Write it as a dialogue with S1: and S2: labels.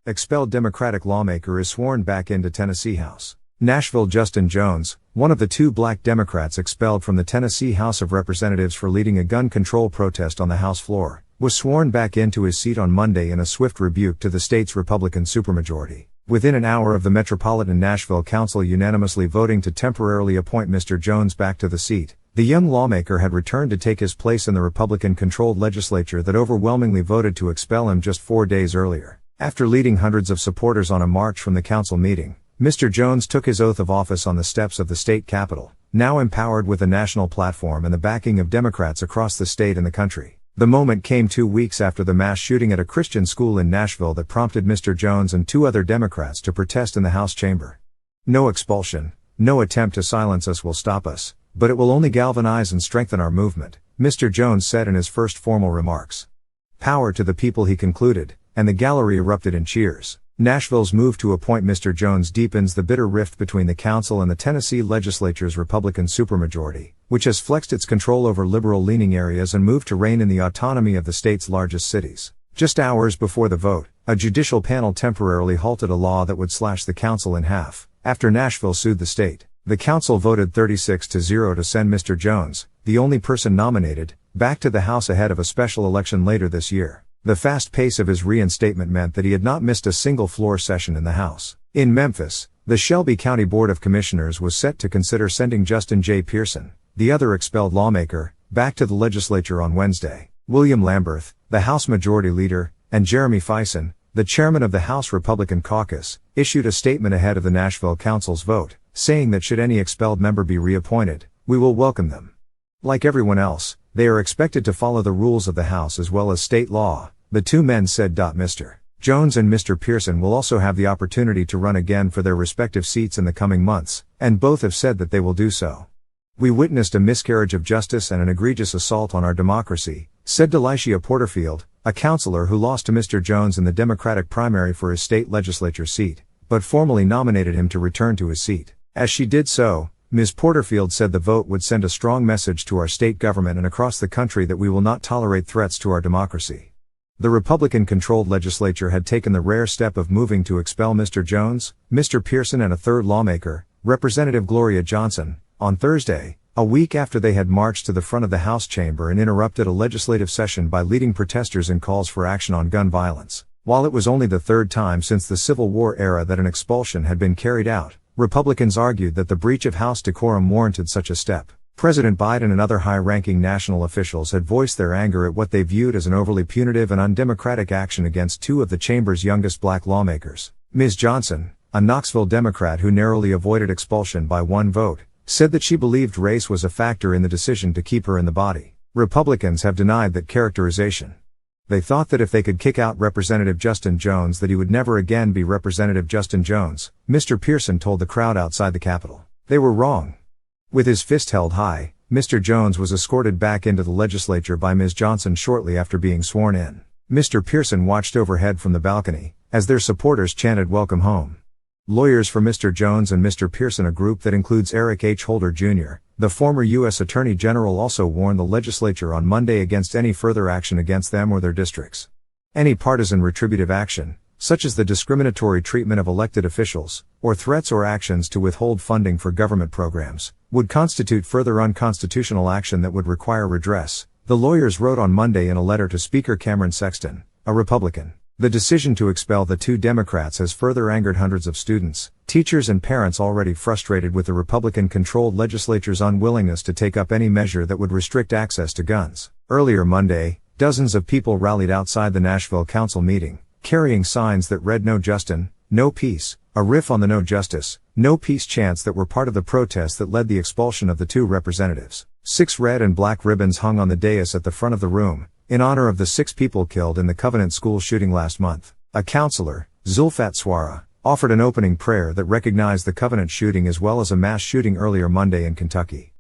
S1: Expelled Democratic lawmaker is sworn back into Tennessee House. Nashville. Justin Jones, one of the two black Democrats expelled from the Tennessee House of Representatives for leading a gun control protest on the House floor, was sworn back into his seat on Monday in a swift rebuke to the state's Republican supermajority. Within an hour of the Metropolitan Nashville Council unanimously voting to temporarily appoint Mr. Jones back to the seat, the young lawmaker had returned to take his place in the Republican-controlled legislature that overwhelmingly voted to expel him just 4 days earlier. After leading hundreds of supporters on a march from the council meeting, Mr. Jones took his oath of office on the steps of the state capitol, now empowered with a national platform and the backing of Democrats across the state and the country. The moment came 2 weeks after the mass shooting at a Christian school in Nashville that prompted Mr. Jones and two other Democrats to protest in the House chamber. No expulsion, no attempt to silence us will stop us, but it will only galvanize and strengthen our movement, Mr. Jones said in his first formal remarks. Power to the people, he concluded, and the gallery erupted in cheers. Nashville's move to appoint Mr. Jones deepens the bitter rift between the council and the Tennessee legislature's Republican supermajority, which has flexed its control over liberal-leaning areas and moved to rein in the autonomy of the state's largest cities. Just hours before the vote, a judicial panel temporarily halted a law that would slash the council in half, after Nashville sued the state. The council voted 36-0 to send Mr. Jones, the only person nominated, back to the House ahead of a special election later this year. The fast pace of his reinstatement meant that he had not missed a single floor session in the House. In Memphis, the Shelby County Board of Commissioners was set to consider sending Justin J. Pearson, the other expelled lawmaker, back to the legislature on Wednesday. William Lamberth, the House Majority Leader, and Jeremy Fison, the chairman of the House Republican Caucus, issued a statement ahead of the Nashville Council's vote, saying that should any expelled member be reappointed, we will welcome them. Like everyone else, they are expected to follow the rules of the House as well as state law, the two men said. Mr. Jones and Mr. Pearson will also have the opportunity to run again for their respective seats in the coming months, and both have said that they will do so. We witnessed a miscarriage of justice and an egregious assault on our democracy, said Delicia Porterfield, a counselor who lost to Mr. Jones in the Democratic primary for his state legislature seat, but formally nominated him to return to his seat. As she did so, Ms. Porterfield said the vote would send a strong message to our state government and across the country that we will not tolerate threats to our democracy. The Republican-controlled legislature had taken the rare step of moving to expel Mr. Jones, Mr. Pearson and a third lawmaker, Representative Gloria Johnson, on Thursday, a week after they had marched to the front of the House chamber and interrupted a legislative session by leading protesters in calls for action on gun violence. While it was only the third time since the Civil War era that an expulsion had been carried out, Republicans argued that the breach of House decorum warranted such a step. President Biden and other high-ranking national officials had voiced their anger at what they viewed as an overly punitive and undemocratic action against two of the chamber's youngest black lawmakers. Ms. Johnson, a Knoxville Democrat who narrowly avoided expulsion by one vote, said that she believed race was a factor in the decision to keep her in the body. Republicans have denied that characterization. They thought that if they could kick out Representative Justin Jones that he would never again be Representative Justin Jones, Mr. Pearson told the crowd outside the Capitol. They were wrong. With his fist held high, Mr. Jones was escorted back into the legislature by Ms. Johnson shortly after being sworn in. Mr. Pearson watched overhead from the balcony, as their supporters chanted "Welcome home." Lawyers for Mr. Jones and Mr. Pearson, a group that includes Eric H. Holder Jr., the former U.S. Attorney General, also warned the legislature on Monday against any further action against them or their districts. Any partisan retributive action, such as the discriminatory treatment of elected officials, or threats or actions to withhold funding for government programs, would constitute further unconstitutional action that would require redress, the lawyers wrote on Monday in a letter to Speaker Cameron Sexton, a Republican. The decision to expel the two Democrats has further angered hundreds of students, teachers and parents already frustrated with the Republican-controlled legislature's unwillingness to take up any measure that would restrict access to guns. Earlier Monday, dozens of people rallied outside the Nashville Council meeting, carrying signs that read "No Justin, No Peace," a riff on the "No Justice, No Peace" chants that were part of the protest that led the expulsion of the two representatives. 6 red and black ribbons hung on the dais at the front of the room, in honor of the 6 people killed in the Covenant school shooting last month. A counselor, Zulfat Swara, offered an opening prayer that recognized the Covenant shooting as well as a mass shooting earlier Monday in Kentucky.